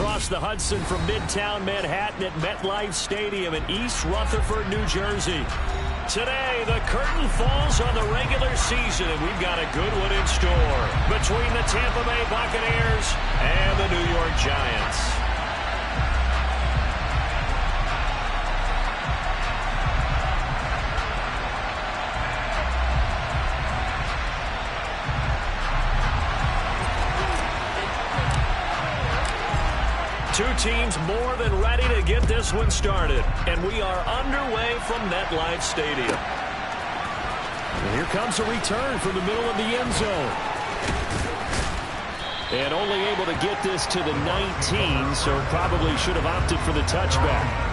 across the Hudson from Midtown Manhattan at MetLife Stadium in East Rutherford, New Jersey. Today, the curtain falls on the regular season, and we've got a good one in store between the Tampa Bay Buccaneers and the New York Giants. Two teams more than ready to get this one started. And we are underway from MetLife Stadium. And here comes a return from the middle of the end zone. And only able to get this to the 19, so probably should have opted for the touchback.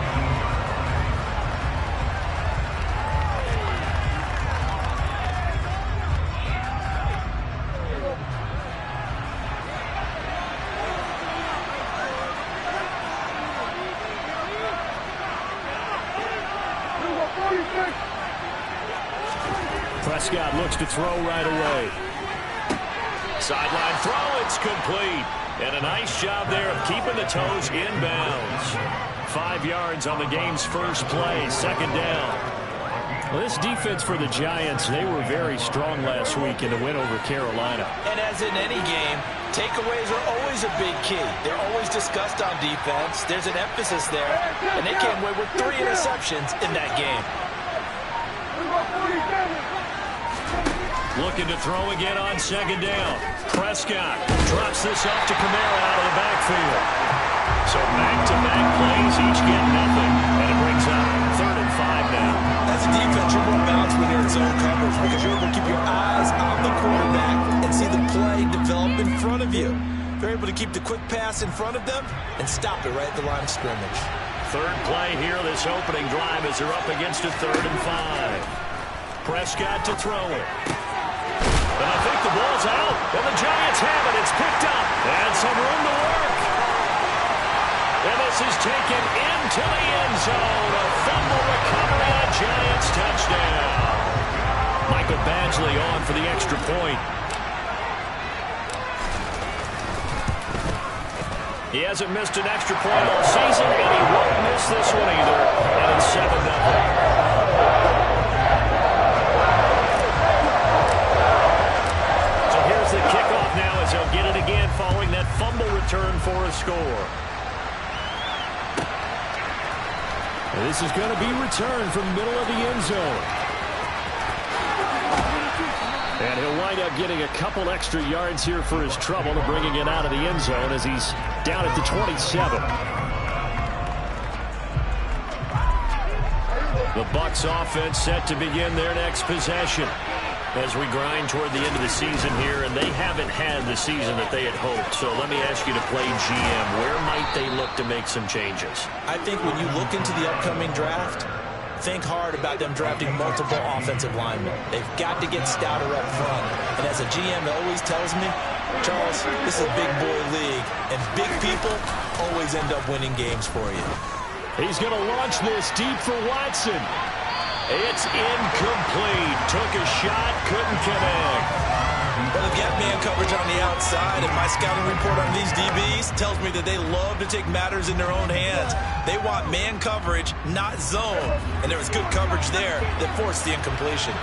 Prescott looks to throw right away. Sideline throw, it's complete. And a nice job there of keeping the toes in bounds. 5 yards on the game's first play, second down. Well, this defense for the Giants, they were very strong last week in the win over Carolina. And as in any game, takeaways are always a big key. They're always discussed on defense. There's an emphasis there. And they came away with 3 interceptions in that game. Looking to throw again on second down. Prescott drops this off to Kamara out of the backfield. So back-to-back plays, each get nothing. And it brings up 3rd and 5 now. As a defense, you're more balanced when you're in zone coverage because you're able to keep your eyes on the quarterback and see the play develop in front of you. They're able to keep the quick pass in front of them and stop it right at the line of scrimmage. Third play here, this opening drive as they're up against a 3rd and 5. Prescott to throw it. And I think the ball's out, and the Giants have it. It's picked up, and some room to work. And this is taken into the end zone. A fumble recovery, a Giants touchdown. Michael Badgley on for the extra point. He hasn't missed an extra point all season, and he won't miss this one either. And it's 7-0. The kickoff now as they'll get it again following that fumble return for a score. And this is going to be returned from the middle of the end zone. And he'll wind up getting a couple extra yards here for his trouble to bringing it out of the end zone as he's down at the 27. The Bucs offense set to begin their next possession as we grind toward the end of the season here, and they haven't had the season that they had hoped. So let me ask you to play GM. Where might they look to make some changes? I think when you look into the upcoming draft, think hard about them drafting multiple offensive linemen. They've got to get stouter up front. And as a GM always tells me, Charles, this is a big boy league, and big people always end up winning games for you. He's going to launch this deep for Watson. It's incomplete. Took a shot, couldn't connect. But they've got man coverage on the outside, and my scouting report on these DBs tells me that they love to take matters in their own hands. They want man coverage, not zone. And there was good coverage there that forced the incompletion.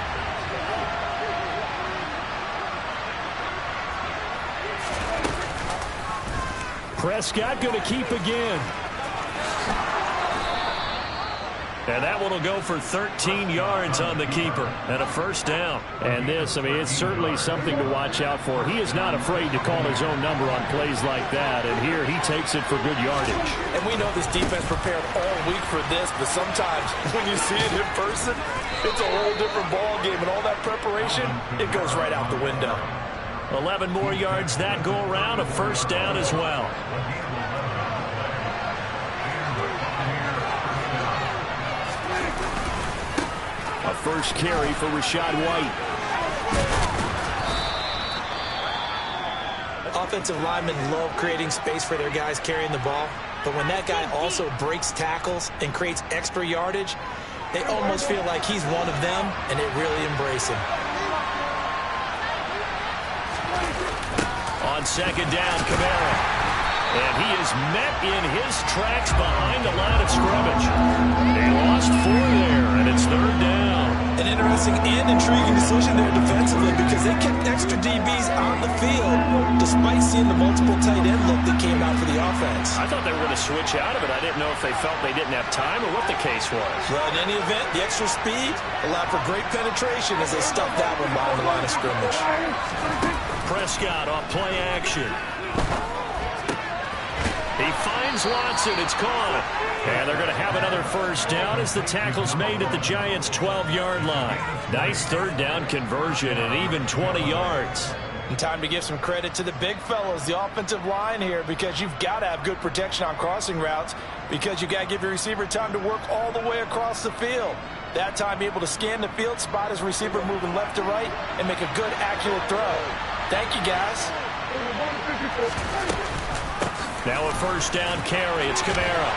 Prescott going to keep again. And that one will go for 13 yards on the keeper and a first down. And this, I mean, it's certainly something to watch out for. He is not afraid to call his own number on plays like that. And here he takes it for good yardage. And we know this defense prepared all week for this, but sometimes when you see it in person, it's a whole different ball game. And all that preparation, it goes right out the window. 11 more yards that go around, a first down as well. A first carry for Rachaad White. Offensive linemen love creating space for their guys carrying the ball, but when that guy also breaks tackles and creates extra yardage, they almost feel like he's one of them, and they really embrace him. On second down, Kamara. And he is met in his tracks behind the line of scrimmage. They lost 4 there, and it's 3rd down. An interesting and intriguing decision there defensively because they kept extra DBs on the field despite seeing the multiple tight end look that came out for the offense. I thought they were going to switch out of it. I didn't know if they felt they didn't have time or what the case was. Well, in any event, the extra speed allowed for great penetration as they stuffed that one behind the line of scrimmage. Prescott off play action. He finds Watson. It's caught. And they're going to have another 1st down as the tackle's made at the Giants' 12-yard line. Nice 3rd down conversion and even 20 yards. And time to give some credit to the big fellas, the offensive line here, because you've got to have good protection on crossing routes because you've got to give your receiver time to work all the way across the field. That time, be able to scan the field, spot his receiver moving left to right, and make a good, accurate throw. Thank you, guys. Now a 1st down carry. It's Kamara.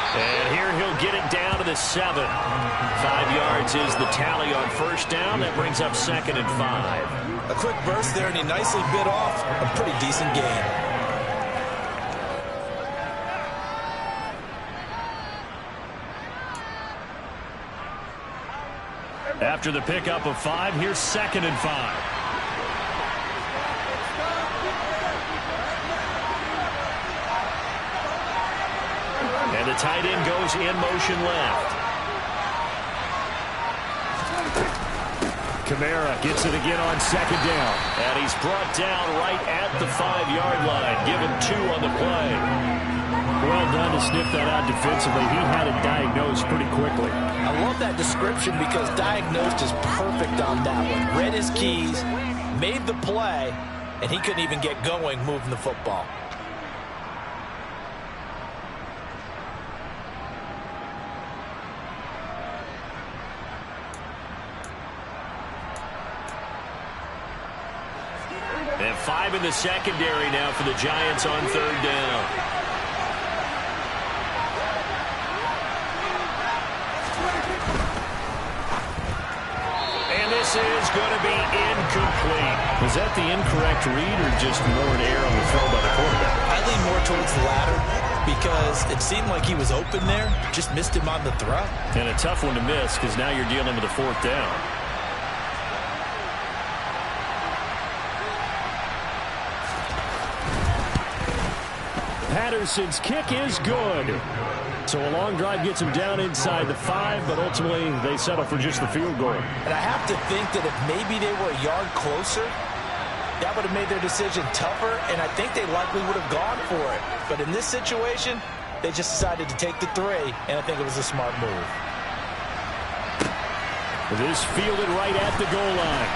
And here he'll get it down to the 7. 5 yards is the tally on 1st down. That brings up 2nd and 5. A quick burst there, and he nicely bit off a pretty decent gain. After the pickup of 5, here's 2nd and 5. And the tight end goes in motion left. Kamara gets it again on 2nd down. And he's brought down right at the 5-yard line. Give him 2 on the play. Well done to sniff that out defensively. He had it diagnosed pretty quickly. I love that description because diagnosed is perfect on that one. Read his keys, made the play, and he couldn't even get going moving the football. And 5 in the secondary now for the Giants on 3rd down. And this is going to be incomplete. Was that the incorrect read or just more an error on the throw by the quarterback? I lean more towards the latter because it seemed like he was open there, just missed him on the throw. And a tough one to miss because now you're dealing with a 4th down. Patterson's kick is good. So a long drive gets him down inside the 5, but ultimately they settle for just the field goal. And I have to think that if maybe they were a yard closer, that would have made their decision tougher, and I think they likely would have gone for it. But in this situation, they just decided to take the 3, and I think it was a smart move. This fielded right at the goal line.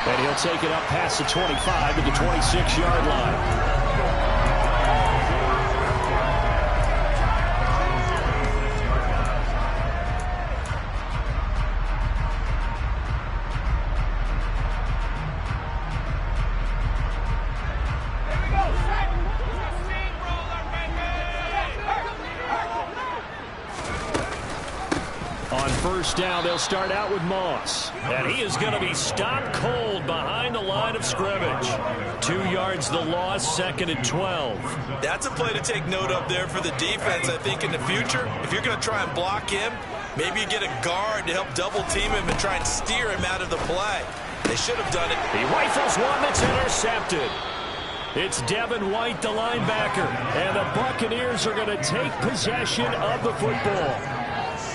And he'll take it up past the 25 to the 26-yard line. On 1st down, they'll start out with Moss. And he is going to be stopped cold behind the line of scrimmage. 2 yards the loss, 2nd and 12. That's a play to take note of there for the defense, I think, in the future. If you're going to try and block him, maybe you get a guard to help double team him and try and steer him out of the play. They should have done it. He rifles one that's intercepted. It's Devin White, the linebacker. And the Buccaneers are going to take possession of the football.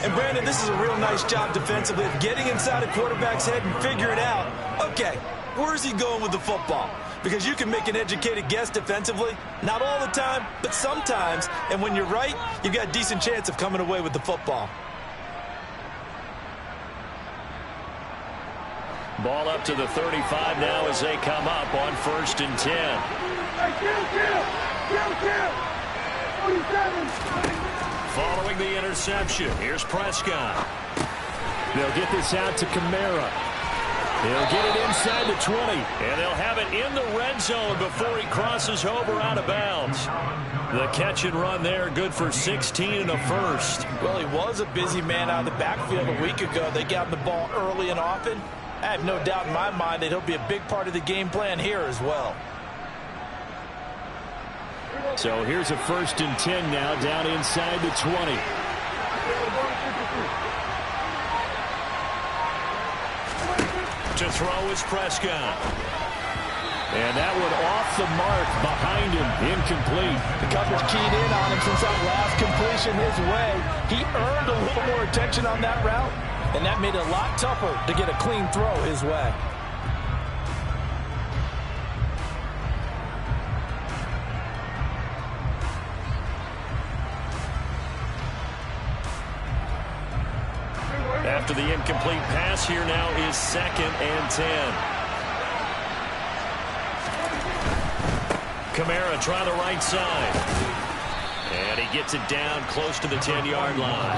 And, Brandon, this is a real nice job defensively of getting inside a quarterback's head and figuring out, okay, where's he going with the football? Because you can make an educated guess defensively, not all the time, but sometimes. And when you're right, you've got a decent chance of coming away with the football. Ball up to the 35 now as they come up on 1st and 10. Following the interception, here's Prescott. They'll get this out to Kamara. He'll get it inside the 20, and they'll have it in the red zone before he crosses over out of bounds. The catch and run there, good for 16 and a first. Well, he was a busy man out of the backfield a week ago. They got him the ball early and often. I have no doubt in my mind that he'll be a big part of the game plan here as well. So here's a 1st and 10 now, down inside the 20. To throw is Prescott. And that one off the mark behind him, incomplete. The coverage keyed in on him since that last completion his way. He earned a little more attention on that route, and that made it a lot tougher to get a clean throw his way. After the incomplete pass, here now is 2nd and 10. Kamara trying the right side. And he gets it down close to the 10-yard line.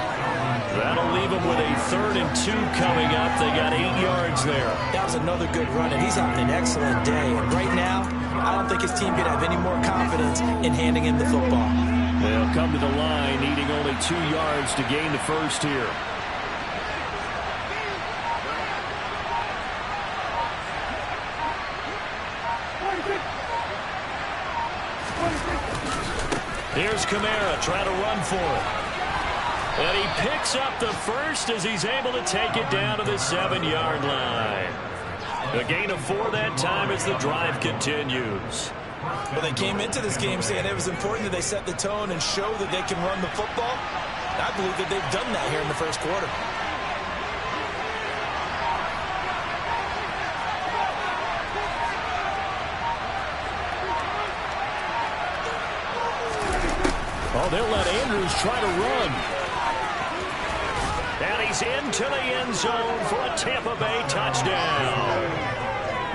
That'll leave him with a 3rd and 2 coming up. They got 8 yards there. That was another good run, and he's having an excellent day. And right now, I don't think his team could have any more confidence in handing him the football. They'll come to the line, needing only 2 yards to gain the first here. Here's Kamara trying to run for it. And he picks up the first as he's able to take it down to the 7-yard line. A gain of 4 that time as the drive continues. Well, they came into this game saying it was important that they set the tone and show that they can run the football. I believe that they've done that here in the first quarter. Oh, they'll let Andrews try to run. And he's into the end zone for a Tampa Bay touchdown.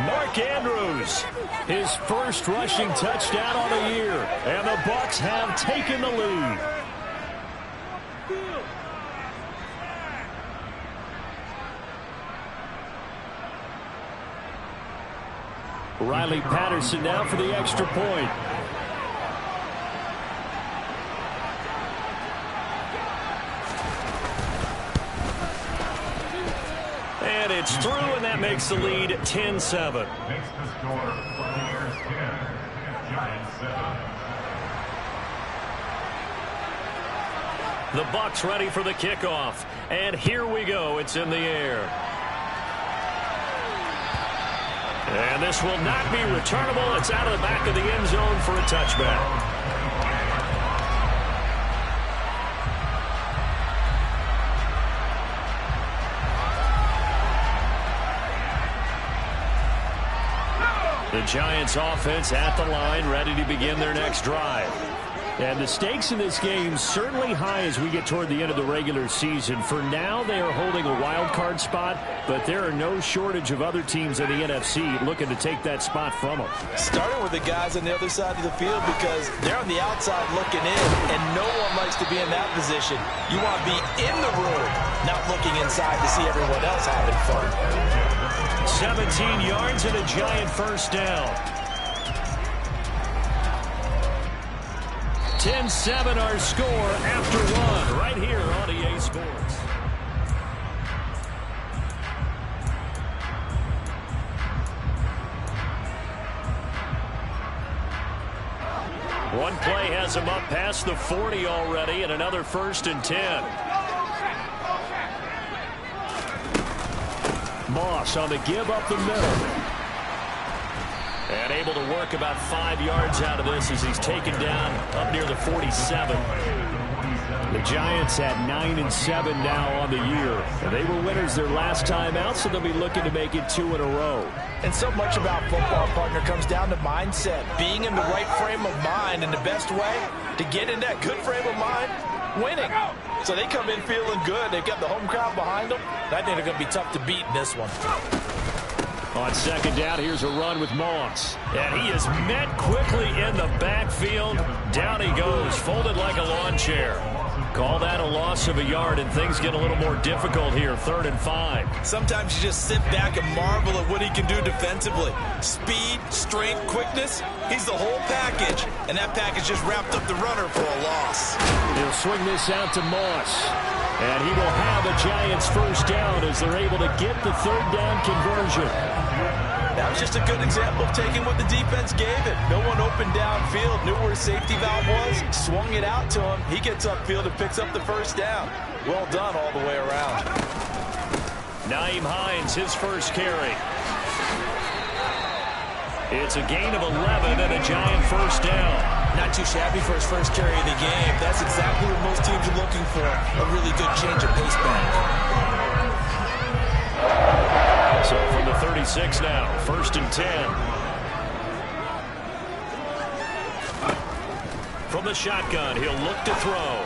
Mark Andrews, his first rushing touchdown on the year. And the Bucs have taken the lead. Riley Patterson now for the extra point. And it's through, and that makes the lead 10-7. Makes the score, Buccaneers 10, Giants 7. The Bucs ready for the kickoff. And here we go. It's in the air. And this will not be returnable. It's out of the back of the end zone for a touchback. The Giants offense at the line, ready to begin their next drive. And the stakes in this game certainly high as we get toward the end of the regular season. For now, they are holding a wild card spot, but there are no shortage of other teams in the NFC looking to take that spot from them. Starting with the guys on the other side of the field because they're on the outside looking in, and no one likes to be in that position. You want to be in the room, not looking inside to see everyone else having fun. 17 yards and a Giant first down. 10-7 our score after one right here on EA Sports. One play has him up past the 40 already, and another 1st and 10. Moss on the give up the middle. And able to work about 5 yards out of this as he's taken down up near the 47. The Giants at 9-7 now on the year. And they were winners their last time out, so they'll be looking to make it 2 in a row. And so much about football, partner, comes down to mindset. Being in the right frame of mind, and the best way to get in that good frame of mind, winning. So they come in feeling good. They've got the home crowd behind them. I think they're going to be tough to beat in this one. On second down, here's a run with Moss. And he is met quickly in the backfield. Down he goes, folded like a lawn chair. Call that a loss of a yard, and things get a little more difficult here, 3rd and 5. Sometimes you just sit back and marvel at what he can do defensively. Speed, strength, quickness, he's the whole package. And that package just wrapped up the runner for a loss. He'll swing this out to Moss. And he will have a Giants first down as they're able to get the 3rd down conversion. That was just a good example of taking what the defense gave him. No one opened downfield, knew where his safety valve was, swung it out to him. He gets upfield and picks up the first down. Well done all the way around. Nyheim Hines, his first carry. It's a gain of 11 and a Giant first down. Not too shabby for his first carry of the game. That's exactly what most teams are looking for, a really good change of pace back. So from the 36 now, 1st and 10. From the shotgun, he'll look to throw.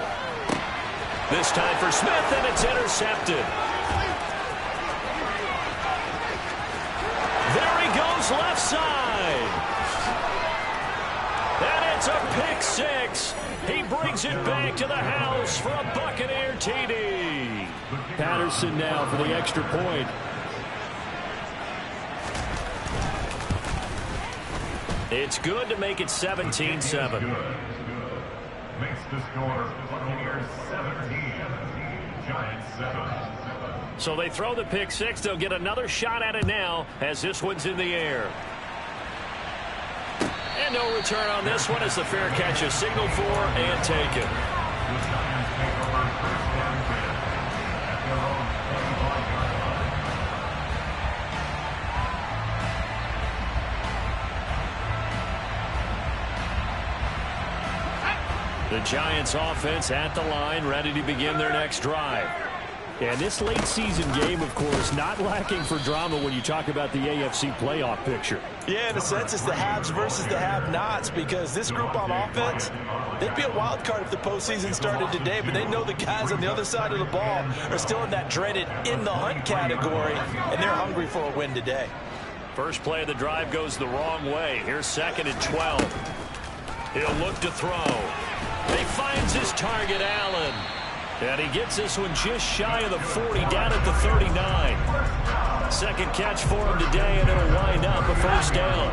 This time for Smith, and it's intercepted. There he goes, left side. And it's a pick six. He brings it back to the house for a Buccaneer TD. Patterson now for the extra point. It's good to make it 17-7. Makes the score Buccaneers 17, Giants 7. So they throw the pick six. They'll get another shot at it now as this one's in the air. And no return on this one as the fair catch is signaled for and taken. The Giants take over 1st and 10 at their own 35-yard line. The Giants offense at the line, ready to begin their next drive. And this late season game, of course, not lacking for drama when you talk about the AFC playoff picture. Yeah, in a sense, it's the haves versus the have-nots, because this group on offense, they'd be a wild card if the postseason started today, but they know the guys on the other side of the ball are still in that dreaded in-the-hunt category, and they're hungry for a win today. First play of the drive goes the wrong way. Here's 2nd and 12. He'll look to throw. He finds his target, Allen. And he gets this one just shy of the 40, down at the 39. Second catch for him today, and it'll wind up a first down.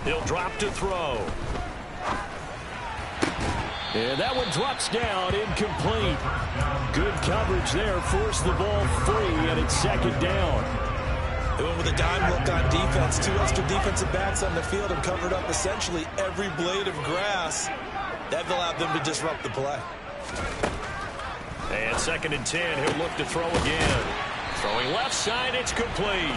He'll drop to throw. And that one drops down, incomplete. Good coverage there, forced the ball free, and it's 2nd down. They went with a dime look on defense. 2 extra defensive backs on the field and covered up essentially every blade of grass. That allowed them to disrupt the play. And 2nd and 10, he'll look to throw again. Throwing left side, it's complete.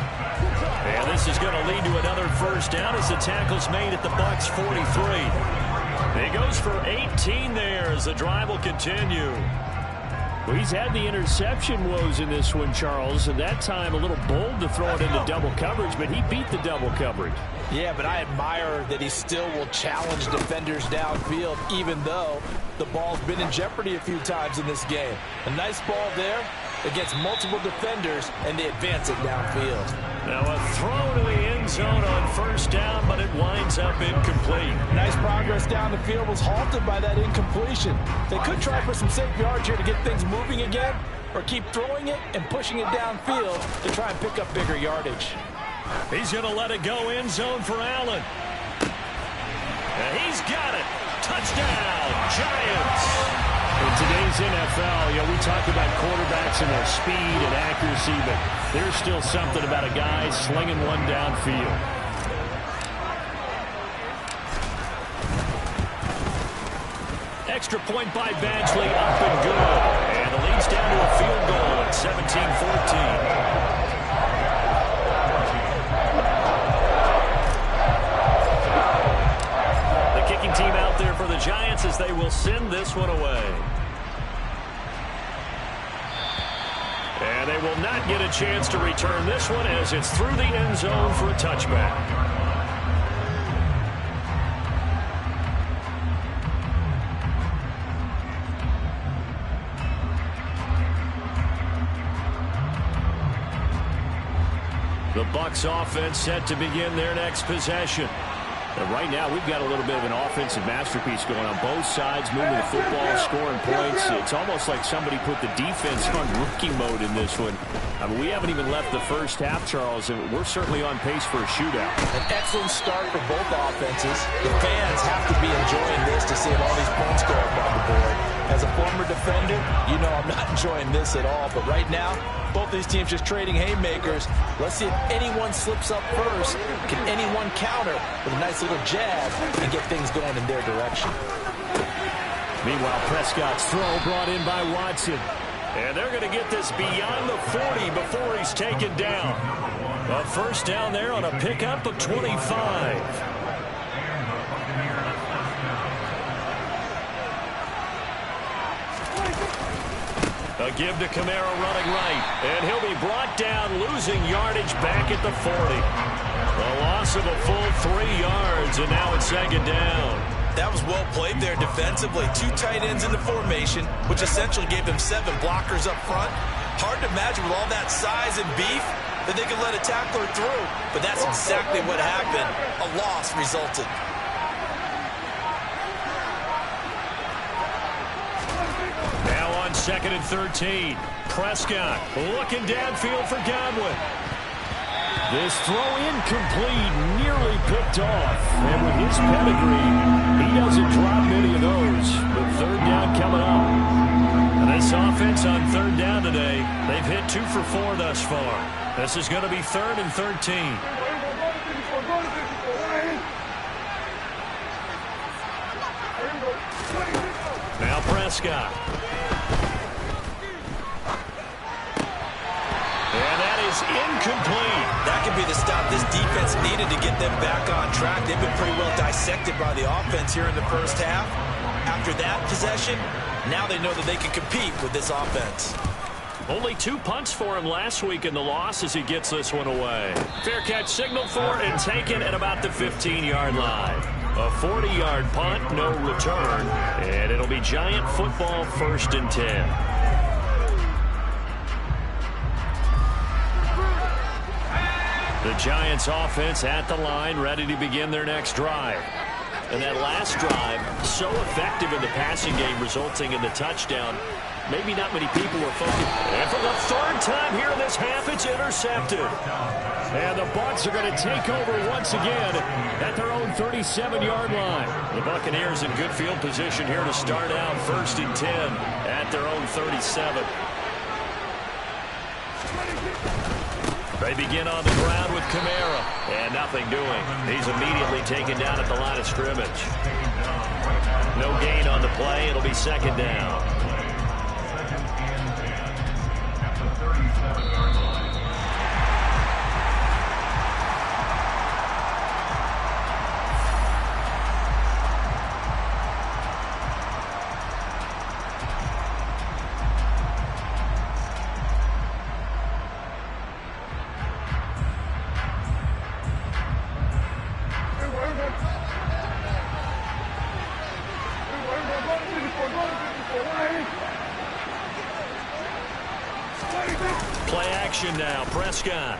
And this is going to lead to another first down as the tackle's made at the Bucs 43. He goes for 18 there as the drive will continue. Well, he's had the interception woes in this one, Charles, and that time a little bold to throw it into double coverage, but he beat the double coverage. Yeah, but I admire that he still will challenge defenders downfield, even though the ball's been in jeopardy a few times in this game. A nice ball there against multiple defenders, and they advance it downfield. Now a throw to the end zone on first down, but it winds up incomplete. Nice progress down the field was halted by that incompletion. They could try for some safe yards here to get things moving again, or keep throwing it and pushing it downfield to try and pick up bigger yardage. He's going to let it go end zone for Allen. And he's got it. Touchdown, Giants. In today's NFL, we talk about quarterbacks and their speed and accuracy, but there's still something about a guy slinging one downfield. Extra point by Badgley, up and good. And the lead's down to a field goal at 17-14. Team out there for the Giants as they will send this one away. And they will not get a chance to return this one as it's through the end zone for a touchback. The Bucs offense set to begin their next possession. And right now, we've got a little bit of an offensive masterpiece going on both sides, moving the football, scoring points. It's almost like somebody put the defense on rookie mode in this one. I mean, we haven't even left the first half, Charles, and we're certainly on pace for a shootout. An excellent start for both offenses. The fans have to be enjoying this to see all these points go up on the board. As a former defender, you know I'm not enjoying this at all. But right now, both these teams just trading haymakers. Let's see if anyone slips up first. Can anyone counter with a nice little jab and get things going in their direction? Meanwhile, Prescott's throw brought in by Watson. And they're going to get this beyond the 40 before he's taken down. A first down there on a pickup of 25. A give to Kamara running right. And he'll be brought down, losing yardage back at the 40. A loss of a full 3 yards, and now it's second down. That was well played there defensively. 2 tight ends in the formation, which essentially gave them 7 blockers up front. Hard to imagine with all that size and beef that they could let a tackler through. But that's exactly what happened. A loss resulted. Now on 2nd and 13. Prescott looking downfield for Godwin. This throw incomplete, nearly picked off. And with his pedigree, he doesn't drop many of those. But third down coming up. And this offense on third down today, they've hit 2 for 4 thus far. This is going to be 3rd and 13. Now Prescott. And that is incomplete. That could be the stop this defense needed to get them back on track. They've been pretty well dissected by the offense here in the first half. After that possession, now they know that they can compete with this offense. Only 2 punts for him last week in the loss as he gets this one away. Fair catch signaled for and taken at about the 15-yard line. A 40-yard punt, no return, and it'll be Giant football 1st and 10. The Giants offense at the line, ready to begin their next drive. And that last drive, so effective in the passing game, resulting in the touchdown. Maybe not many people were focused. And for the 3rd time here in this half, it's intercepted. And the Bucs are going to take over once again at their own 37-yard line. The Buccaneers in good field position here to start out 1st and 10 at their own 37. They begin on the ground with Kamara, and nothing doing. He's immediately taken down at the line of scrimmage. No gain on the play. It'll be 2nd down. At the 37-yard line. Play action now. Prescott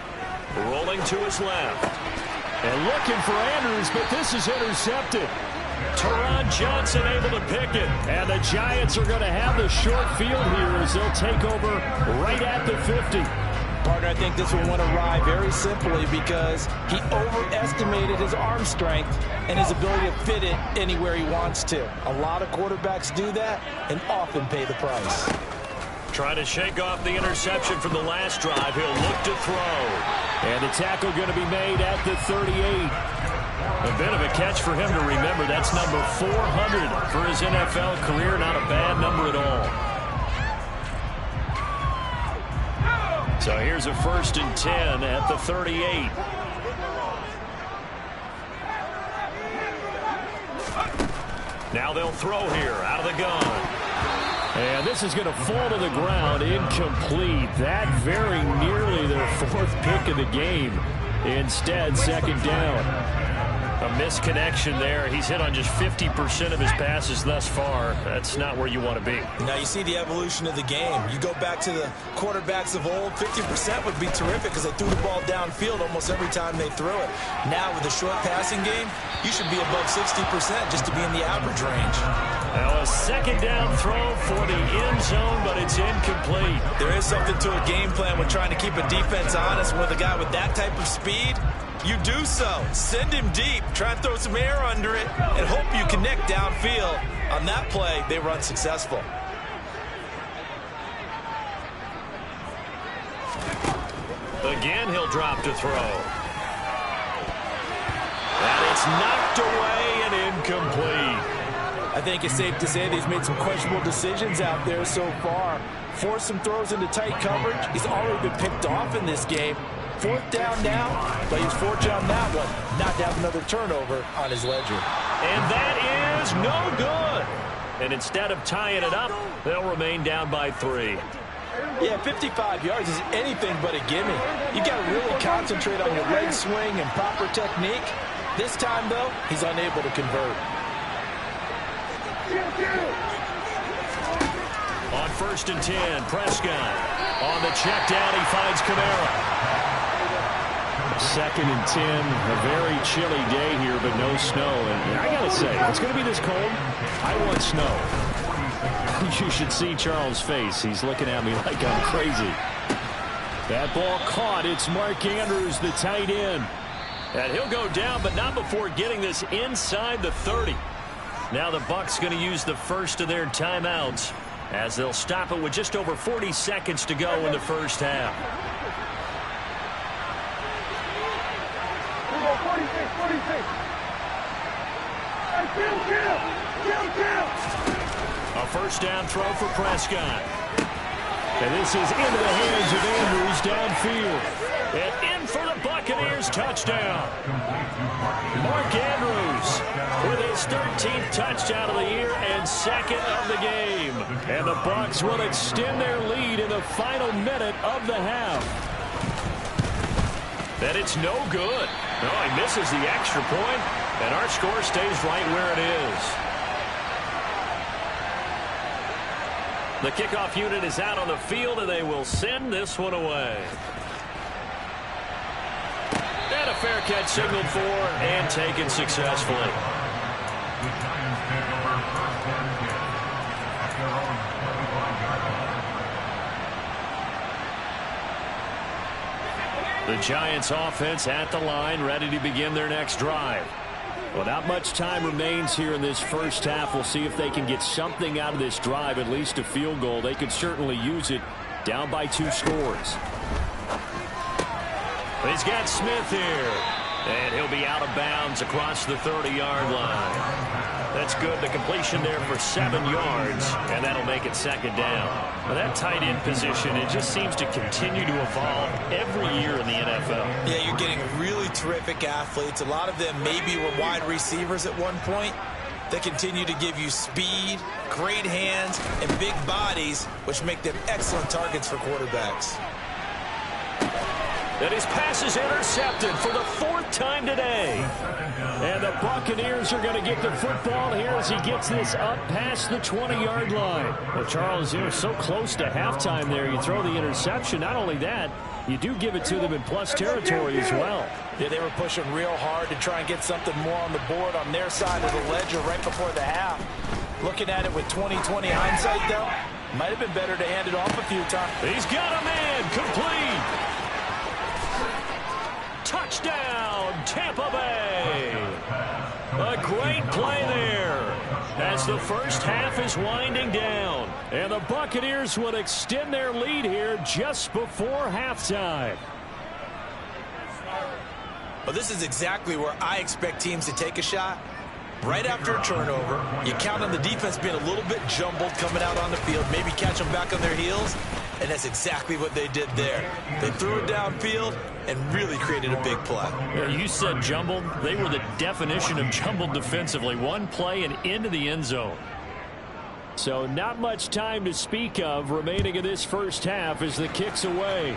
rolling to his left. And looking for Andrews, but this is intercepted. Teron Johnson able to pick it. And the Giants are going to have the short field here as they'll take over right at the 50. Partner, I think this one went awry very simply because he overestimated his arm strength and his ability to fit it anywhere he wants to. A lot of quarterbacks do that and often pay the price. Trying to shake off the interception from the last drive. He'll look to throw. And the tackle going to be made at the 38. A bit of a catch for him to remember. That's number 400 for his NFL career. Not a bad number at all. So here's a 1st and 10 at the 38. Now they'll throw here out of the gun. And this is going to fall to the ground, incomplete. That very nearly their 4th pick of the game. Instead, 2nd down. A misconnection there. He's hit on just 50% of his passes thus far. That's not where you want to be. Now you see the evolution of the game. You go back to the quarterbacks of old, 50% would be terrific because they threw the ball downfield almost every time they threw it. Now with the short passing game, you should be above 60% just to be in the average range. Now a 2nd down throw for the end zone, but it's incomplete. There is something to a game plan when trying to keep a defense honest. With a guy with that type of speed, you do so. Send him deep. Try and throw some air under it and hope you connect downfield. On that play, they were unsuccessful. Again, he'll drop to throw. And it's knocked away and incomplete. I think it's safe to say that he's made some questionable decisions out there so far. Forced some throws into tight coverage. He's already been picked off in this game. 4th down now, but he's fortunate on that one not to have another turnover on his ledger. And that is no good. And instead of tying it up, they'll remain down by 3. Yeah, 55 yards is anything but a gimme. You got to really concentrate on your leg swing and proper technique. This time, though, he's unable to convert. On 1st and 10, Prescott. On the check down, he finds Kamara. 2nd and 10, a very chilly day here, but no snow. And I got to say, it's going to be this cold. I want snow. You should see Charles' face. He's looking at me like I'm crazy. That ball caught. It's Mark Andrews, the tight end. And he'll go down, but not before getting this inside the 30. Now the Bucs going to use the first of their timeouts as they'll stop it with just over 40 seconds to go in the first half. 46. A first down throw for Prescott. And this is into the hands of Andrews downfield. And in for the Buccaneers touchdown. Mark Andrews with his 13th touchdown of the year and 2nd of the game. And the Bucs will extend their lead in the final minute of the half. And it's no good. No, he misses the extra point, and our score stays right where it is. The kickoff unit is out on the field, and they will send this one away. And a fair catch signaled for and taken successfully. The Giants take over 1st and 10 at their own 25-yard line. The Giants offense at the line, ready to begin their next drive. Well, not much time remains here in this first half. We'll see if they can get something out of this drive, at least a field goal. They could certainly use it, down by 2 scores. He's got Smith here, and he'll be out of bounds across the 30-yard line. That's good. The completion there for 7 yards, and that'll make it 2nd down. Now, that tight end position, it just seems to continue to evolve every year in the NFL. Yeah, you're getting really terrific athletes. A lot of them maybe were wide receivers at one point. They continue to give you speed, great hands, and big bodies, which make them excellent targets for quarterbacks. And his pass is intercepted for the 4th time today. And the Buccaneers are going to get the football here as he gets this up past the 20-yard line. Well, Charles, you're so close to halftime there. You throw the interception. Not only that, you do give it to them in plus territory as well. Yeah, they were pushing real hard to try and get something more on the board on their side of the ledger right before the half. Looking at it with 20/20 hindsight, though, might have been better to hand it off a few times. He's got a man complete. Touchdown, Tampa Bay. A great play there as the first half is winding down. And the Buccaneers will extend their lead here just before halftime. Well, this is exactly where I expect teams to take a shot. Right after a turnover, you count on the defense being a little bit jumbled coming out on the field, maybe catch them back on their heels, and that's exactly what they did there. They threw it downfield and really created a big play. Yeah, you said jumbled. They were the definition of jumbled defensively. One play and into the end zone. So not much time to speak of remaining in this first half as the kick's away.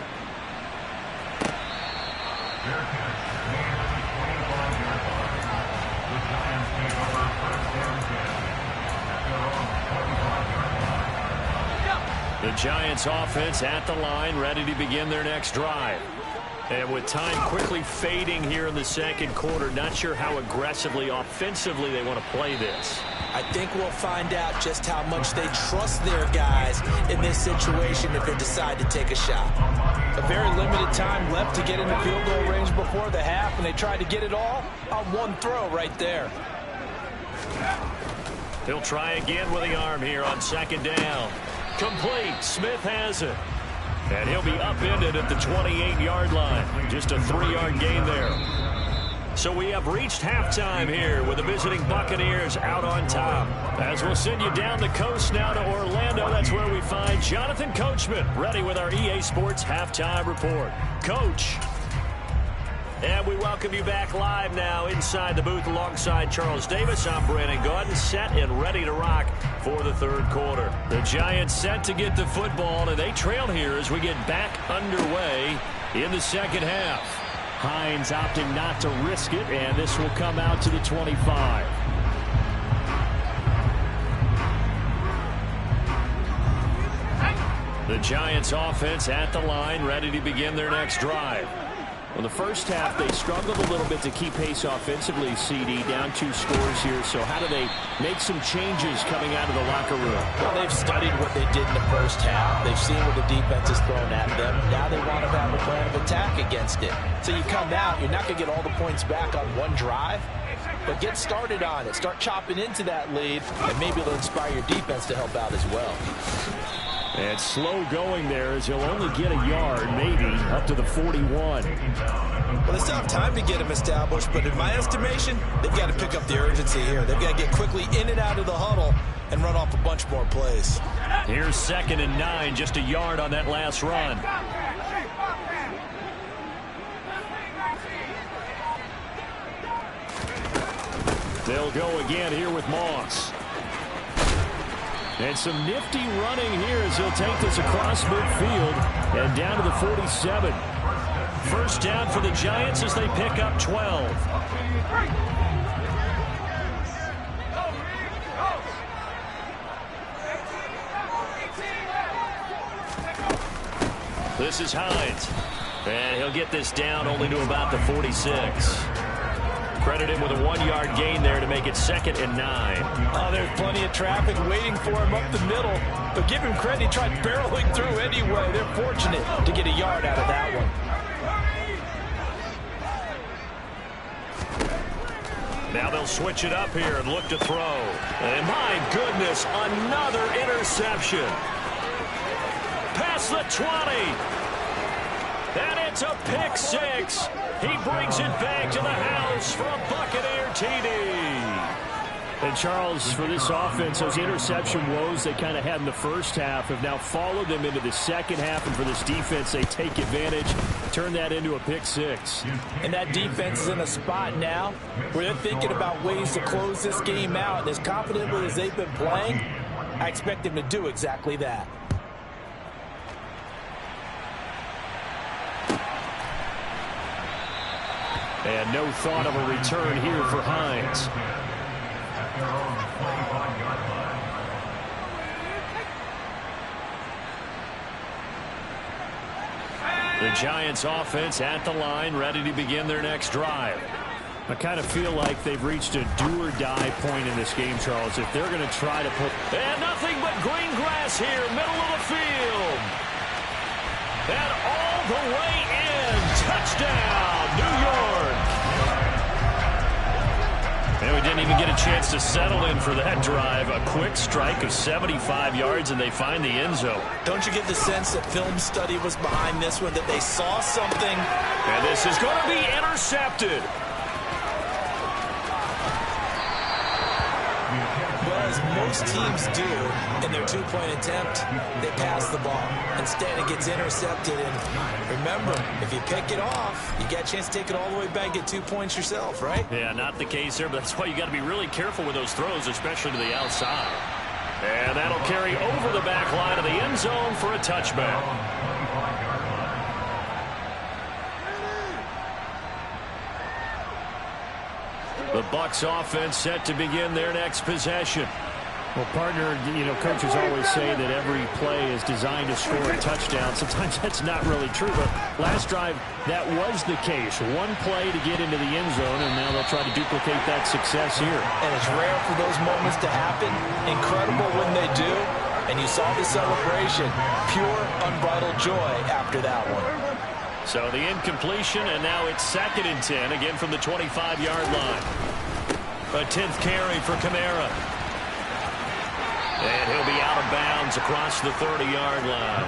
The Giants offense at the line, ready to begin their next drive. And with time quickly fading here in the second quarter, not sure how aggressively, offensively they want to play this. I think we'll find out just how much they trust their guys in this situation if they decide to take a shot. A very limited time left to get into field goal range before the half, and they tried to get it all on one throw right there. He'll try again with the arm here on second down. Complete. Smith has it. And he'll be upended at the 28-yard line. Just a 3-yard gain there. So we have reached halftime here with the visiting Buccaneers out on top. As we'll send you down the coast now to Orlando, that's where we find Jonathan Coachman ready with our EA Sports Halftime Report. Coach. And we welcome you back live now inside the booth alongside Charles Davis. I'm Brandon Gaudin, set and ready to rock for the third quarter. The Giants set to get the football, and they trail here as we get back underway in the second half. Hines opting not to risk it, and this will come out to the 25. The Giants offense at the line, ready to begin their next drive. Well, the first half, they struggled a little bit to keep pace offensively, CD, down 2 scores here. So how do they make some changes coming out of the locker room? Well, they've studied what they did in the first half. They've seen what the defense has thrown at them. Now they want to have a plan of attack against it. So you come out, you're not going to get all the points back on one drive, but get started on it. Start chopping into that lead, and maybe it'll inspire your defense to help out as well. And slow going there as he'll only get a yard, maybe, up to the 41. Well, they still have time to get him established, but in my estimation, they've got to pick up the urgency here. They've got to get quickly in and out of the huddle and run off a bunch more plays. Here's 2nd and 9, just a yard on that last run. They'll go again here with Moss. And some nifty running here as he'll take this across midfield and down to the 47. First down for the Giants as they pick up 12. This is Hines. And he'll get this down only to about the 46. Credit him with a 1-yard gain there to make it 2nd and 9. Oh, there's plenty of traffic waiting for him up the middle. But give him credit, he tried barreling through anyway. They're fortunate to get a yard out of that one. Now they'll switch it up here and look to throw. And my goodness, another interception. Past the 20. And it's a pick 6. He brings it back to the house for a Buccaneer TD. And Charles, for this offense, those interception woes they kind of had in the first half have now followed them into the second half. And for this defense, they take advantage, turn that into a pick 6. And that defense is in a spot now where they're thinking about ways to close this game out. And as confidently as they've been playing, I expect them to do exactly that. And no thought of a return here for Hines. The Giants offense at the line, ready to begin their next drive. I kind of feel like they've reached a do-or-die point in this game, Charles. If they're going to try to put... And nothing but green grass here, middle of the field. And all the way in. Touchdown, New York. And we didn't even get a chance to settle in for that drive. A quick strike of 75 yards, and they find the end zone. Don't you get the sense that film study was behind this one, that they saw something? And this is going to be intercepted. Well, as most teams do in their two-point attempt, they pass the ball. Instead, it gets intercepted. And remember, if you pick it off, you get a chance to take it all the way back, get 2 points yourself, right? Yeah, not the case there, but that's why you got to be really careful with those throws, especially to the outside. And that'll carry over the back line of the end zone for a touchback. The Bucs offense set to begin their next possession. Well, partner, coaches always say that every play is designed to score a touchdown. Sometimes that's not really true, but last drive, that was the case. One play to get into the end zone, and now they'll try to duplicate that success here. And it's rare for those moments to happen. Incredible when they do. And you saw the celebration. Pure, unbridled joy after that one. So the incompletion, and now it's 2nd and 10, again from the 25-yard line. A 10th carry for Kamara. And he'll be out of bounds across the 30-yard line.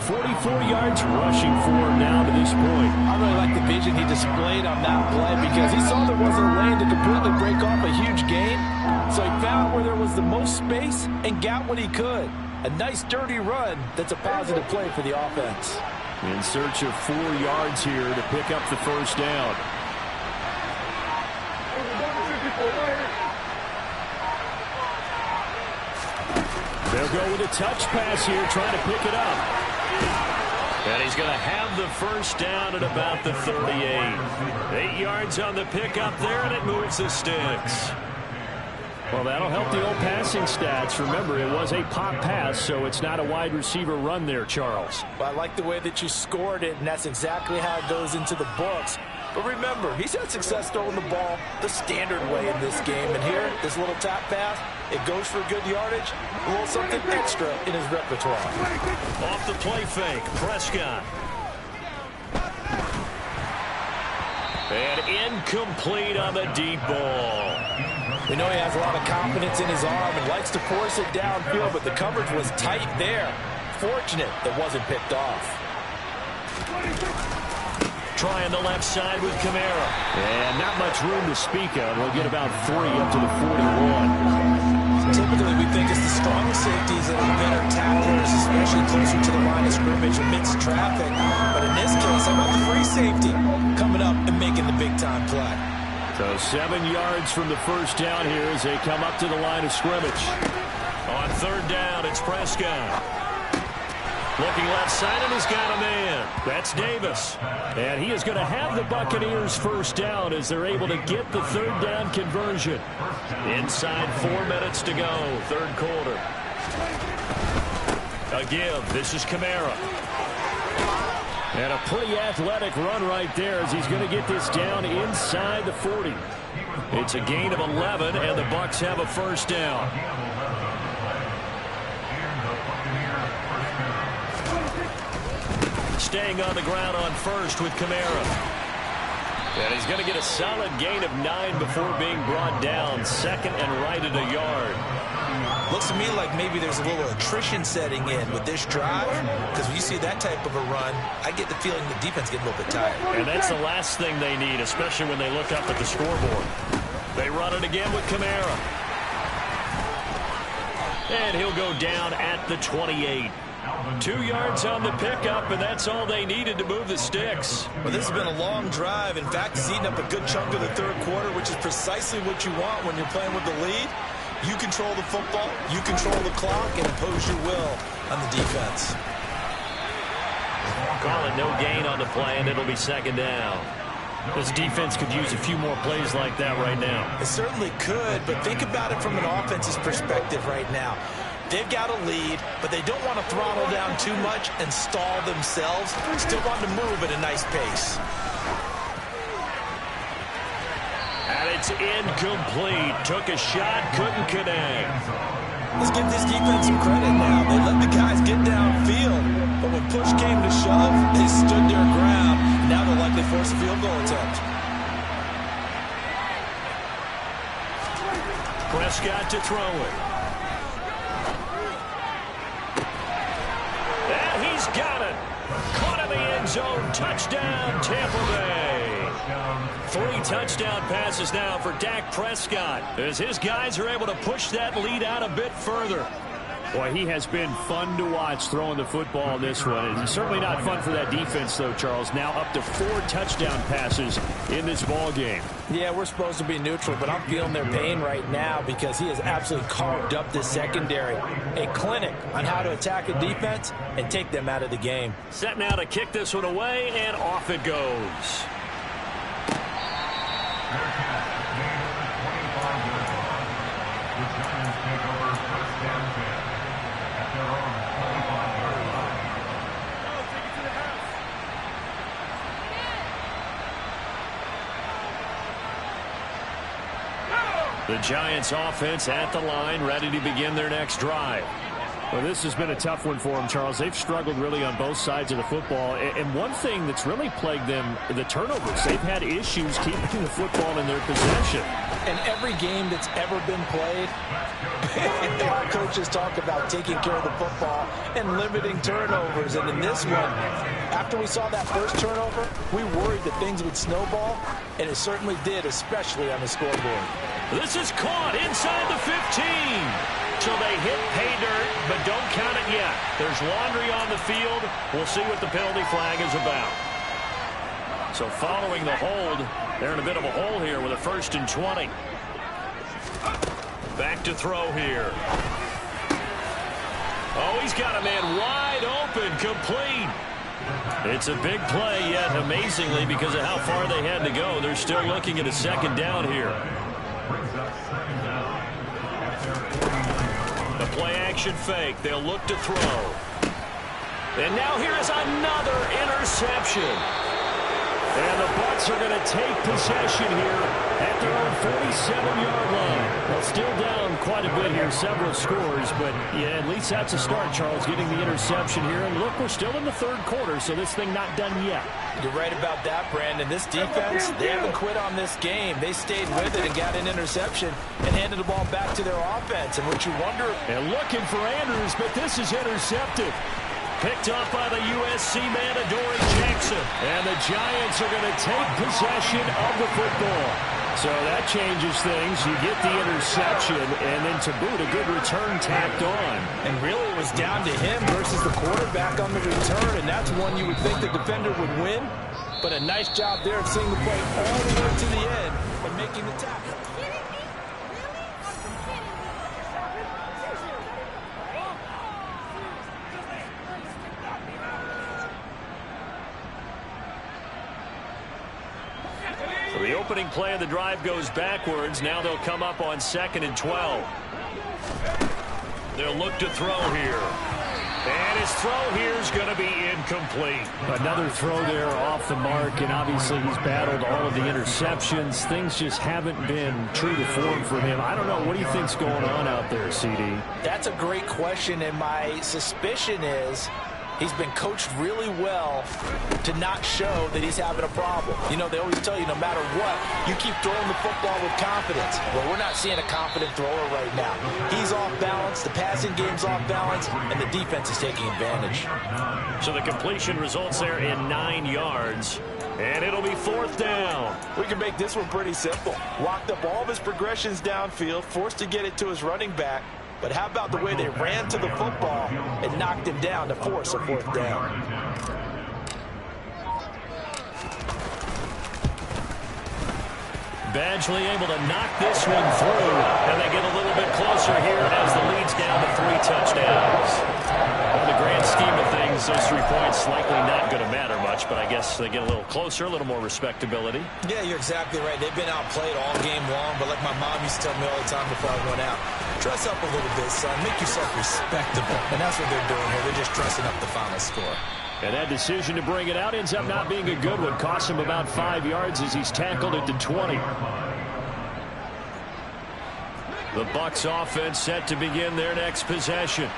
44 yards rushing for him now to this point. I really like the vision he displayed on that play because he saw there wasn't a lane to completely break off a huge gain. So he found where there was the most space and got what he could. A nice, dirty run that's a positive play for the offense. In search of 4 yards here to pick up the first down. They'll go with a touch pass here, trying to pick it up. And he's going to have the first down at about the 38. 8 yards on the pickup there, and it moves the sticks. Well, that'll help the old passing stats. Remember, it was a pop pass, so it's not a wide receiver run there, Charles. Well, I like the way that you scored it, and that's exactly how it goes into the books. But remember, he's had success throwing the ball the standard way in this game. And here, this little tap pass, it goes for good yardage, a little something extra in his repertoire. Off the play fake, Prescott. And incomplete on the deep ball. We know he has a lot of confidence in his arm and likes to force it downfield, but the coverage was tight there. Fortunate that wasn't picked off. Trying the left side with Kamara. And not much room to speak of. We'll get about 3 up to the 41. Typically, we think it's the strongest safeties that are better tacklers, especially closer to the line of scrimmage amidst traffic. But in this case, how about the free safety coming up and making the big-time play? So 7 yards from the first down here as they come up to the line of scrimmage. On third down, it's Prescott. Looking left side, and he's got a man. That's Davis. And he is going to have the Buccaneers first down as they're able to get the third down conversion. Inside 4 minutes to go, third quarter. A give. This is Kamara. And a pretty athletic run right there as he's going to get this down inside the 40. It's a gain of 11, and the Bucs have a first down. Staying on the ground on first with Kamara. And he's going to get a solid gain of 9 before being brought down. Second and right at a yard. Looks to me like maybe there's a little attrition setting in with this drive, because when you see that type of a run, I get the feeling the defense get a little bit tired. And that's the last thing they need, especially when they look up at the scoreboard. They run it again with Kamara. And he'll go down at the 28. 2 yards on the pickup, and that's all they needed to move the sticks. Well, this has been a long drive. In fact, it's eaten up a good chunk of the third quarter, which is precisely what you want when you're playing with the lead. You control the football, you control the clock, and impose your will on the defense. Call it no gain on the play, and it'll be second down. This defense could use a few more plays like that right now. It certainly could, but think about it from an offense's perspective right now. They've got a lead, but they don't want to throttle down too much and stall themselves. Still want to move at a nice pace. And it's incomplete. Took a shot, couldn't connect. Let's give this defense some credit now. They let the guys get downfield, but when push came to shove, they stood their ground. Now they'll likely force a field goal attempt. Prescott to throw it. And he's got it. Caught in the end zone. Touchdown, Tampa Bay. 3 touchdown passes now for Dak Prescott as his guys are able to push that lead out a bit further. Boy, he has been fun to watch throwing the football in this one. It's certainly not fun for that defense, though, Charles. Now up to 4 touchdown passes in this ball game. Yeah, we're supposed to be neutral, but I'm feeling their pain right now because he has absolutely carved up this secondary. A clinic on how to attack a defense and take them out of the game. Set now to kick this one away, and off it goes. The Giants offense at the line, ready to begin their next drive. Well, this has been a tough one for them, Charles. They've struggled really on both sides of the football. And one thing that's really plagued them, the turnovers. They've had issues keeping the football in their possession. In every game that's ever been played, our coaches talk about taking care of the football and limiting turnovers. And in this one, after we saw that first turnover, we worried that things would snowball, and it certainly did, especially on the scoreboard. This is caught inside the 15. So they hit pay dirt, but don't count it yet. There's laundry on the field. We'll see what the penalty flag is about. So following the hold, they're in a bit of a hole here with a 1st and 20. Back to throw here. Oh, he's got a man wide open, complete. It's a big play, yet amazingly, because of how far they had to go, they're still looking at a 2nd down here. The play-action fake. They'll look to throw. And now here is another interception. And the Bucs are going to take possession here at their own 47-yard line. Well, still down quite a bit here, several scores, but yeah, at least that's a start, Charles, getting the interception here. And look, we're still in the 3rd quarter, so this thing not done yet. You're right about that, Brandon. This defense, they haven't quit on this game. They stayed with it and got an interception and handed the ball back to their offense. And what you wonder... And looking for Andrews, but this is intercepted. Picked up by the USC man, Adoree Jackson. And the Giants are going to take possession of the football. So that changes things. You get the interception, and then to boot, a good return tacked on. And really, it was down to him versus the quarterback on the return, and that's one you would think the defender would win. But a nice job there of seeing the play all the way to the end and making the tackle. So the opening play of the drive goes backwards. Now they'll come up on 2nd and 12. They'll look to throw here. And his throw here is going to be incomplete. Another throw there off the mark, and obviously he's battled all of the interceptions. Things just haven't been true to form for him. I don't know. What do you think's going on out there, CD? That's a great question, and my suspicion is he's been coached really well to not show that he's having a problem. You know, they always tell you no matter what, you keep throwing the football with confidence. Well, we're not seeing a confident thrower right now. He's off balance, the passing game's off balance, and the defense is taking advantage. So the completion results there in 9 yards. And it'll be 4th down. We can make this one pretty simple. Locked up all of his progressions downfield, forced to get it to his running back. But how about the way they ran to the football and knocked him down to force a 4th down? Badgley able to knock this one through. And they get a little bit closer here as the lead's down to 3 touchdowns. In the grand scheme of things, those 3 points likely not going to matter much, but I guess they get a little closer, a little more respectability. Yeah, you're exactly right. They've been outplayed all game long, but like my mom used to tell me all the time before I went out, dress up a little bit, son. Make yourself respectable. And that's what they're doing here. They're just dressing up the final score. And that decision to bring it out ends up not being a good one. Costs him about 5 yards as he's tackled at the 20. The Bucs offense set to begin their next possession.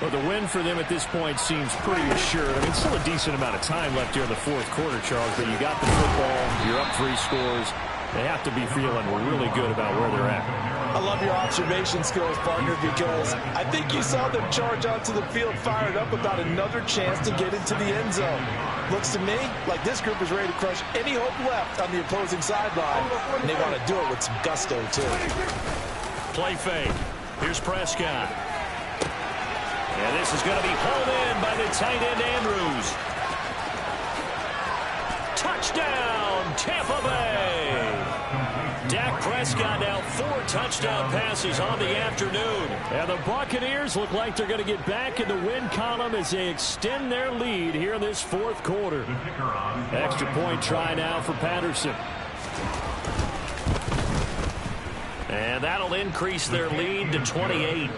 Well, the win for them at this point seems pretty assured. I mean, still a decent amount of time left here in the 4th quarter, Charles, but you got the football, you're up 3 scores. They have to be feeling really good about where they're at. I love your observation skills, partner, because I think you saw them charge onto the field fired up about another chance to get into the end zone. Looks to me like this group is ready to crush any hope left on the opposing sideline, and they want to do it with some gusto, too. Play fake. Here's Prescott. And this is going to be pulled in by the tight end, Andrews. Touchdown, Tampa Bay. Dak Prescott now 4 touchdown passes on the afternoon. And the Buccaneers look like they're going to get back in the win column as they extend their lead here in this 4th quarter. Extra point try now for Patterson. And that'll increase their lead to 28.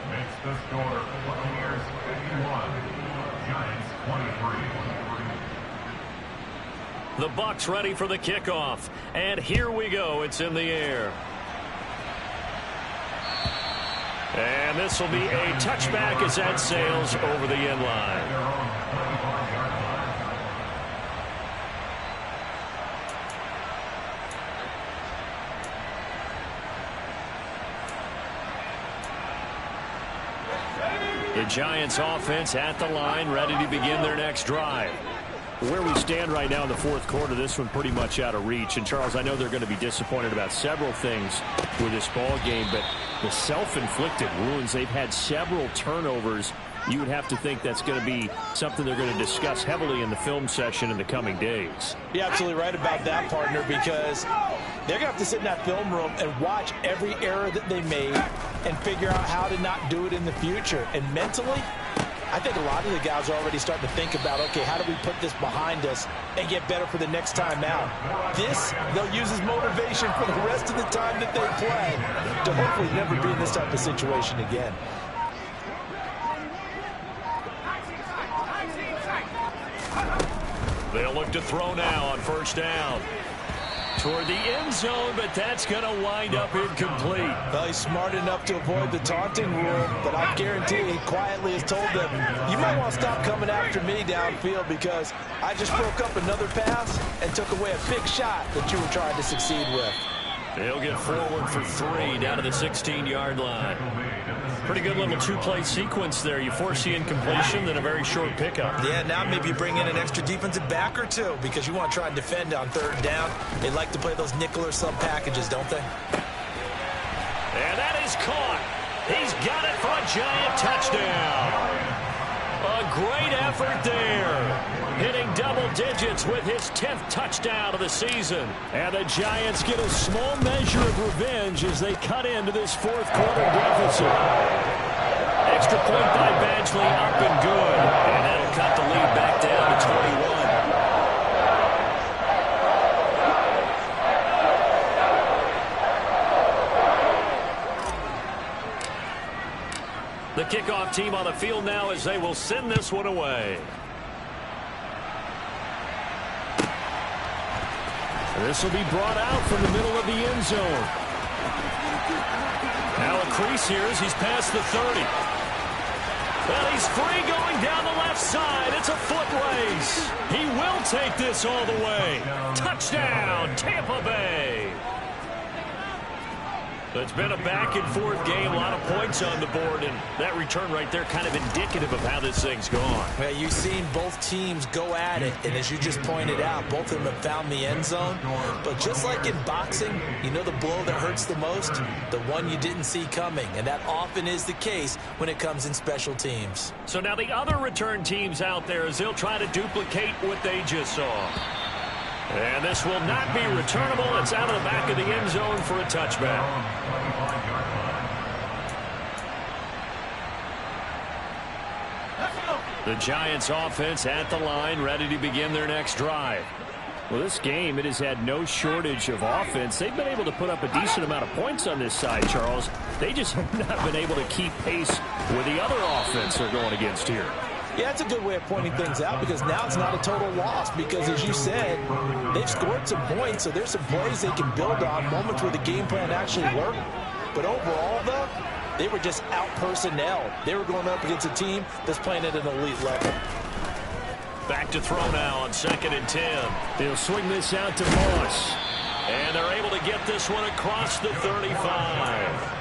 Makes the score Buccaneers 51, Giants 23. The Bucs ready for the kickoff. And here we go. It's in the air. And this will be a touchback as that sails over the end line. The Giants offense at the line, ready to begin their next drive. Where we stand right now in the fourth quarter, this one pretty much out of reach. And, Charles, I know they're going to be disappointed about several things with this ball game, but the self-inflicted wounds, they've had several turnovers. You would have to think that's going to be something they're going to discuss heavily in the film session in the coming days. You're absolutely right about that, partner, because they're going to have to sit in that film room and watch every error that they made and figure out how to not do it in the future. And mentally, I think a lot of the guys are already starting to think about, okay, how do we put this behind us and get better for the next time out? This, they'll use as motivation for the rest of the time that they play to hopefully never be in this type of situation again. They'll look to throw now on first down. Toward the end zone, but that's going to wind up incomplete. Well, he's smart enough to avoid the taunting rule, but I guarantee he quietly has told them, you might want to stop coming after me downfield because I just broke up another pass and took away a big shot that you were trying to succeed with. He'll get forward for 3 down to the 16-yard line. Pretty good little two-play sequence there. You force the incompletion, then a very short pickup. Yeah, now maybe you bring in an extra defensive back or two because you want to try and defend on third down. They like to play those nickel or sub packages, don't they? And that is caught. He's got it for a giant touchdown. A great effort there. Hitting double digits with his 10th touchdown of the season. And the Giants get a small measure of revenge as they cut into this fourth quarter deficit. Extra point by Badgley up and good. And that'll cut the lead back down to 21. The kickoff team on the field now as they will send this one away. This will be brought out from the middle of the end zone. Now a crease here as he's past the 30. Well, he's free going down the left side. It's a foot race. He will take this all the way. Touchdown, Tampa Bay. It's been a back-and-forth game, a lot of points on the board, and that return right there kind of indicative of how this thing's gone. Well, you've seen both teams go at it, and as you just pointed out, both of them have found the end zone. But just like in boxing, you know the blow that hurts the most? The one you didn't see coming, and that often is the case when it comes in special teams. So now the other return teams out there as they'll try to duplicate what they just saw. And this will not be returnable. It's out of the back of the end zone for a touchback. The Giants offense at the line, ready to begin their next drive. Well, this game, it has had no shortage of offense. They've been able to put up a decent amount of points on this side, Charles. They just have not been able to keep pace with the other offense they're going against here. Yeah, it's a good way of pointing things out because now it's not a total loss because, as you said, they've scored some points, so there's some plays they can build on, moments where the game plan actually worked. But overall, though, they were just out-personnel. They were going up against a team that's playing at an elite level. Back to throw now on 2nd and 10. They'll swing this out to Moss. And they're able to get this one across the 35.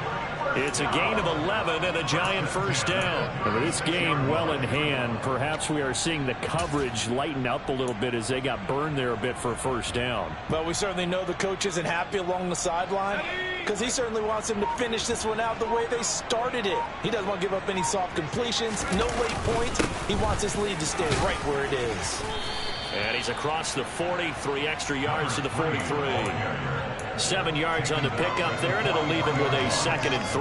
It's a gain of 11 and a Giant first down. And with this game well in hand, perhaps we are seeing the coverage lighten up a little bit as they got burned there a bit for a first down. Well, we certainly know the coach isn't happy along the sideline because he certainly wants them to finish this one out the way they started it. He doesn't want to give up any soft completions, no late points. He wants his lead to stay right where it is. And he's across the 40, 3 extra yards to the 43. 7 yards on the pickup there, and it'll leave him with a 2nd and 3.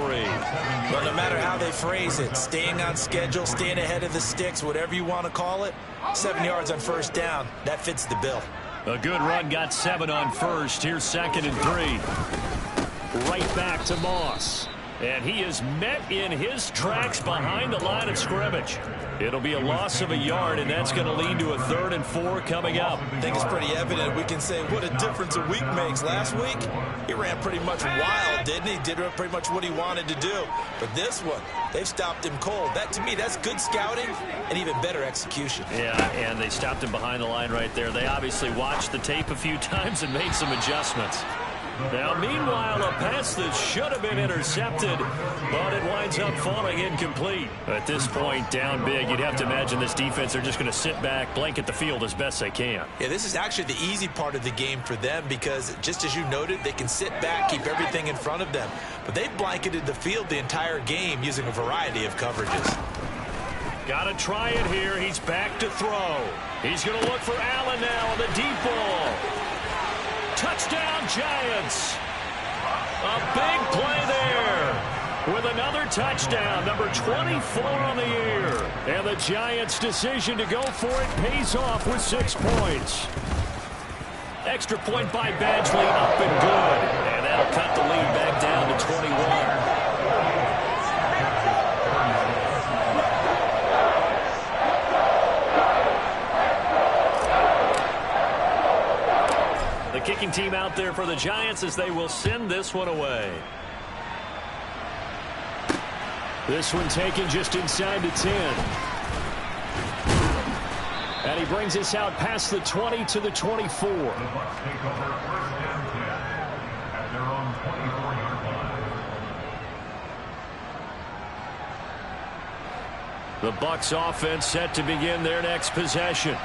Well, no matter how they phrase it, staying on schedule, staying ahead of the sticks, whatever you want to call it, 7 yards on first down, that fits the bill. A good run, got 7 on first. Here's 2nd and 3. Right back to Moss. And he is met in his tracks behind the line of scrimmage. It'll be a loss of a yard, and that's going to lead to a 3rd and 4 coming up. I think it's pretty evident. We can say what a difference a week makes. Last week, he ran pretty much wild, didn't he? Did pretty much what he wanted to do. But this one, they've stopped him cold. That, to me, that's good scouting and even better execution. Yeah, and they stopped him behind the line right there. They obviously watched the tape a few times and made some adjustments. Now, meanwhile, a pass that should have been intercepted, but it winds up falling incomplete. At this point, down big, you'd have to imagine this defense are just going to sit back, blanket the field as best they can. Yeah, this is actually the easy part of the game for them because, just as you noted, they can sit back, keep everything in front of them. But they've blanketed the field the entire game using a variety of coverages. Got to try it here. He's back to throw. He's going to look for Allen now on the deep ball. Touchdown, Giants. A big play there with another touchdown, number 24 on the year. And the Giants' decision to go for it pays off with 6 points. Extra point by Badgley, up and good. And that'll cut the lead back down to 21. Kicking team out there for the Giants as they will send this one away. This one taken just inside the 10. And he brings us out past the 20 to the 24. The Bucs take over 1st and 10 at their own 24-yard line. The Bucs offense set to begin their next possession.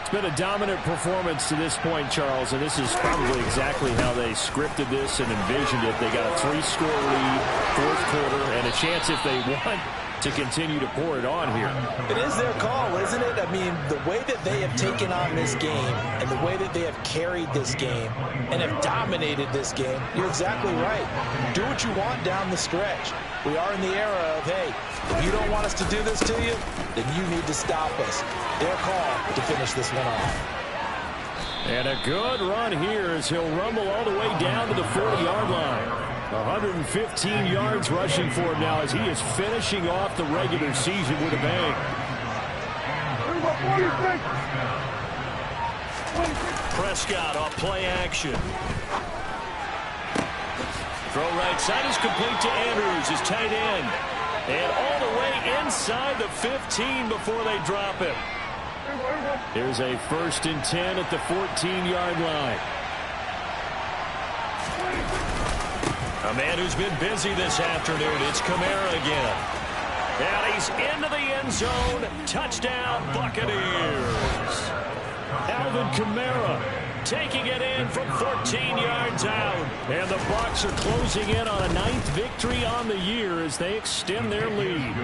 It's been a dominant performance to this point, Charles, and this is probably exactly how they scripted this and envisioned it. They got a 3-score lead, 4th quarter, and a chance if they want to continue to pour it on here. It is their call, isn't it? I mean, the way that they have taken on this game and the way that they have carried this game and have dominated this game, you're exactly right. Do what you want down the stretch. We are in the era of, hey, if you don't want us to do this to you, then you need to stop us. Their call to finish this one off. And a good run here as he'll rumble all the way down to the 40-yard line. 115 yards rushing for him now as he is finishing off the regular season with a bang. Prescott off play action. Throw right side is complete to Andrews, his tight end. And all the way inside the 15 before they drop him. Here's a 1st and 10 at the 14-yard line. A man who's been busy this afternoon. It's Kamara again. And he's into the end zone. Touchdown, Buccaneers. Alvin Kamara taking it in from 14 yards out. And the Bucs are closing in on a 9th victory on the year as they extend their lead.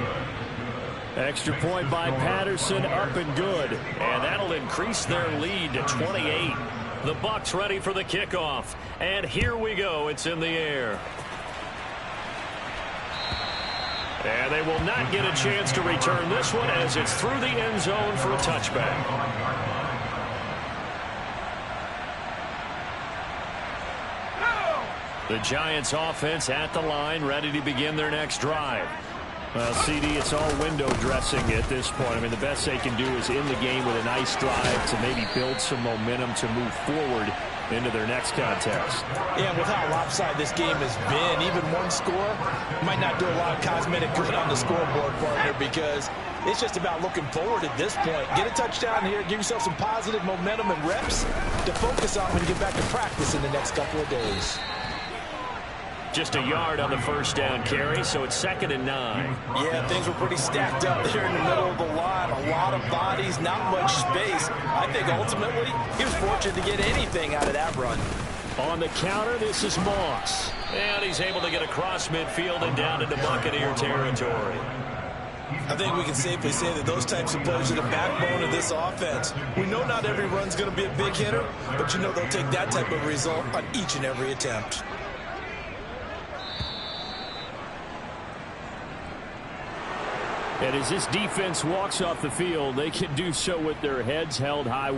Extra point by Patterson, up and good. And that'll increase their lead to 28. The Bucs ready for the kickoff. And here we go. It's in the air. And they will not get a chance to return this one as it's through the end zone for a touchback. The Giants offense at the line, ready to begin their next drive. Well, CD, it's all window dressing at this point. I mean, the best they can do is in the game with a nice drive to maybe build some momentum to move forward into their next contest. Yeah, with how lopsided this game has been, even one score might not do a lot of cosmetic good on the scoreboard, partner, because it's just about looking forward at this point. Get a touchdown here, give yourself some positive momentum and reps to focus on when you get back to practice in the next couple of days. Just a yard on the 1st down carry, so it's 2nd and 9. Yeah, things were pretty stacked up there in the middle of the line. A lot of bodies, not much space. I think ultimately he was fortunate to get anything out of that run. On the counter, this is Moss. And he's able to get across midfield and down into Buccaneer territory. I think we can safely say that those types of plays are the backbone of this offense. We know not every run's going to be a big hitter, but you know they'll take that type of result on each and every attempt. And as this defense walks off the field, they can do so with their heads held high.